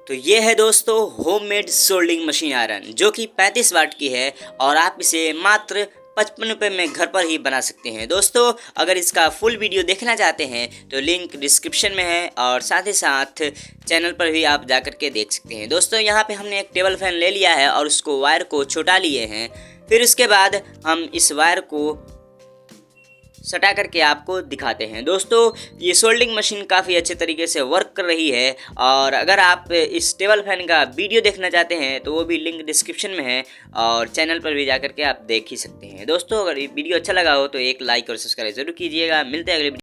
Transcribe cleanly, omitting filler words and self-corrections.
तो ये है दोस्तों होममेड सोल्डिंग मशीन आयरन जो कि 35 वाट की है और आप इसे मात्र 55 रुपये में घर पर ही बना सकते हैं। दोस्तों अगर इसका फुल वीडियो देखना चाहते हैं तो लिंक डिस्क्रिप्शन में है और साथ ही साथ चैनल पर भी आप जा कर के देख सकते हैं। दोस्तों यहाँ पे हमने एक टेबल फैन ले लिया है और उसको वायर को छोटा लिए हैं। फिर उसके बाद हम इस वायर को सटा करके आपको दिखाते हैं। दोस्तों ये सोल्डिंग मशीन काफ़ी अच्छे तरीके से वर्क कर रही है और अगर आप इस टेबल फैन का वीडियो देखना चाहते हैं तो वो भी लिंक डिस्क्रिप्शन में है और चैनल पर भी जा करके आप देख ही सकते हैं। दोस्तों अगर ये वीडियो अच्छा लगा हो तो एक लाइक और सब्सक्राइब जरूर कीजिएगा। मिलते हैं अगले